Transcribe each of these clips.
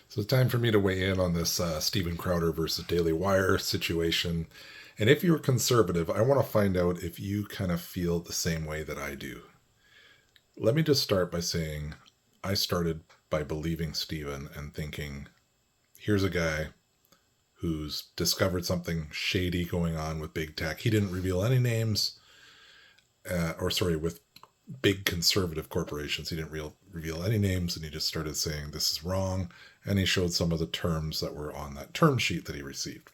So it's time for me to weigh in on this Steven Crowder versus Daily Wire situation. And if you're conservative, I want to find out if you kind of feel the same way that I do. Let me just start by saying I started by believing Steven and thinking, here's a guy who's discovered something shady going on with big tech. He didn't reveal any names, with big conservative corporations. He didn't reveal any names, and he just started saying this is wrong. And he showed some of the terms that were on that term sheet that he received.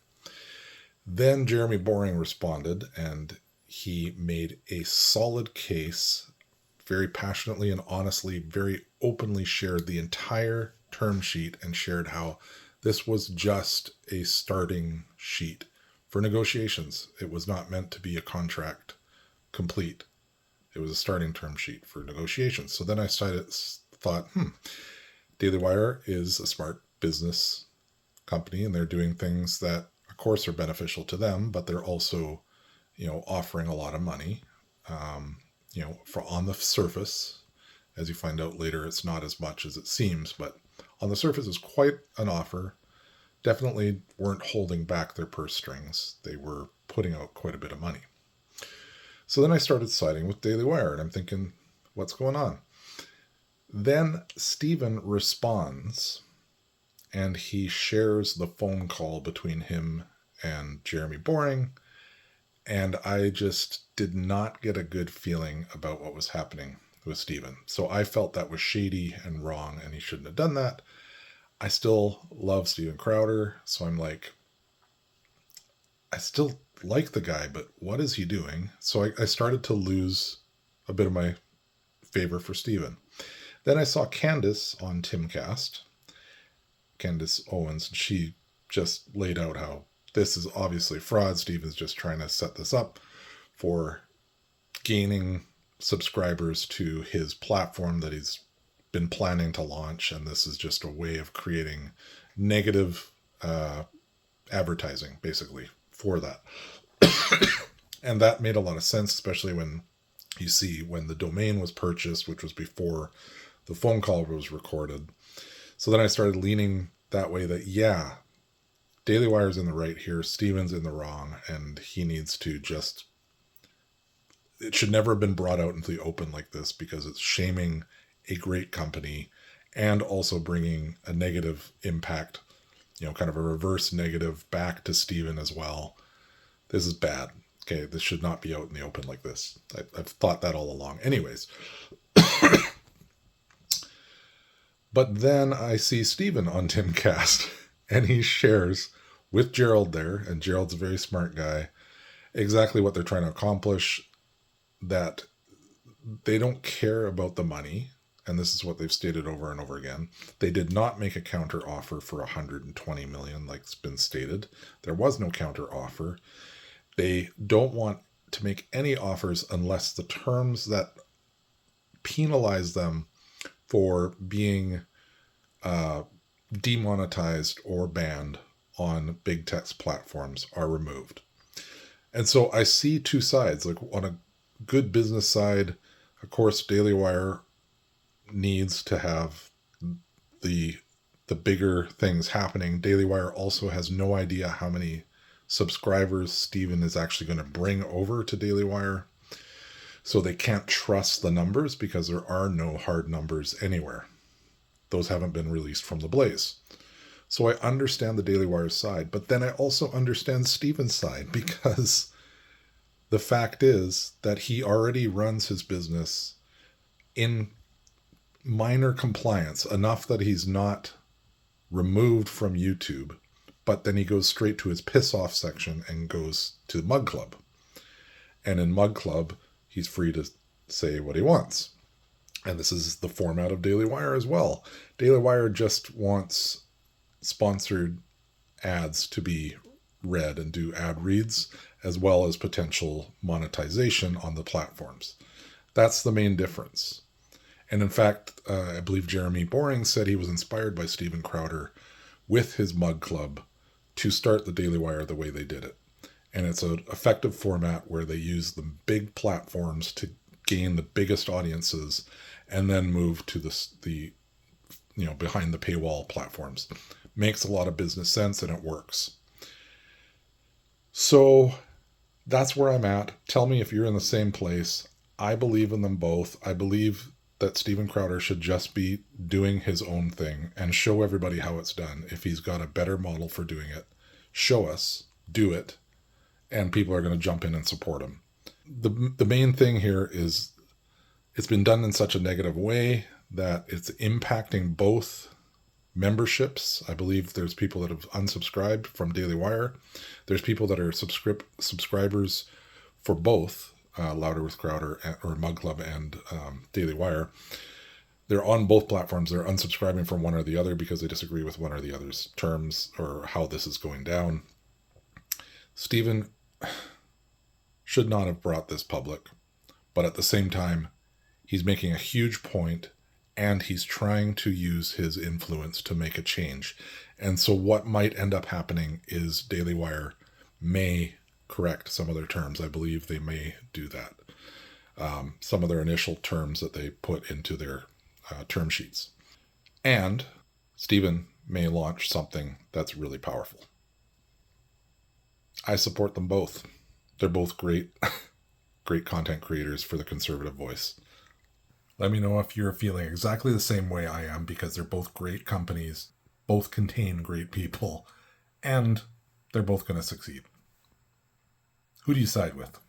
Then Jeremy Boring responded, and he made a solid case, very passionately and honestly, very openly shared the entire term sheet and shared how this was just a starting sheet for negotiations. It was not meant to be a contract complete. It was a starting term sheet for negotiations. So then I thought, Daily Wire is a smart business company, and they're doing things that, of course, are beneficial to them, but they're also, offering a lot of money. For on the surface, as you find out later, it's not as much as it seems, but on the surface, it's quite an offer. Definitely weren't holding back their purse strings. They were putting out quite a bit of money. So then I started siding with Daily Wire, and I'm thinking, what's going on? Then Steven responds, and he shares the phone call between him and Jeremy Boring, and I just did not get a good feeling about what was happening with Steven. So I felt that was shady and wrong, and he shouldn't have done that. I still love Steven Crowder, so I'm like, I still like the guy, but what is he doing? So I started to lose a bit of my favor for Steven. Then I saw Candace on Timcast, Candace Owens, and she just laid out how this is obviously fraud. Steven's just trying to set this up for gaining subscribers to his platform that he's been planning to launch, and this is just a way of creating negative advertising, basically, for that. And that made a lot of sense, especially when you see when the domain was purchased, which was before the phone call was recorded. So then I started leaning that way that, yeah, Daily Wire's in the right here, Steven's in the wrong, and he needs to just... It should never have been brought out into the open like this, because it's shaming a great company and also bringing a negative impact, kind of a reverse negative back to Steven as well. This is bad. Okay, this should not be out in the open like this. I've thought that all along. Anyways. But then I see Steven on Timcast, and he shares with Gerald there, and Gerald's a very smart guy, exactly what they're trying to accomplish, that they don't care about the money, and this is what they've stated over and over again. They did not make a counter offer for $120 million, like it's been stated. There was no counter offer. They don't want to make any offers unless the terms that penalize them for being demonetized or banned on big tech platforms are removed. And so I see two sides. Like, on a good business side, of course, Daily Wire needs to have the bigger things happening. Daily Wire also has no idea how many subscribers Steven is actually going to bring over to Daily Wire. So they can't trust the numbers because there are no hard numbers anywhere. Those haven't been released from the Blaze. So I understand the Daily Wire side, but then I also understand Steven's side, because the fact is that he already runs his business in minor compliance, enough that he's not removed from YouTube, but then he goes straight to his piss off section and goes to Mug Club. And in Mug Club, he's free to say what he wants. And this is the format of Daily Wire as well. Daily Wire just wants sponsored ads to be read and do ad reads, as well as potential monetization on the platforms. That's the main difference. And in fact, I believe Jeremy Boring said he was inspired by Steven Crowder with his Mug Club to start the Daily Wire the way they did it. And it's an effective format where they use the big platforms to gain the biggest audiences and then move to the behind the paywall platforms. Makes a lot of business sense and it works. So that's where I'm at. Tell me if you're in the same place. I believe in them both. I believe that Steven Crowder should just be doing his own thing and show everybody how it's done. If he's got a better model for doing it, show us, do it, and people are going to jump in and support him. The main thing here is it's been done in such a negative way that it's impacting both memberships. I believe there's people that have unsubscribed from Daily Wire. There's people that are subscribers for both Louder with Crowder or Mug Club and Daily Wire. They're on both platforms. They're unsubscribing from one or the other because they disagree with one or the other's terms or how this is going down. Steven should not have brought this public, but at the same time, he's making a huge point and he's trying to use his influence to make a change. And so what might end up happening is Daily Wire may correct some of their terms. I believe they may do that. Some of their initial terms that they put into their term sheets. And Steven may launch something that's really powerful. I support them both. They're both great, great content creators for the conservative voice. Let me know if you're feeling exactly the same way I am, because they're both great companies, both contain great people, and they're both going to succeed. Who do you side with?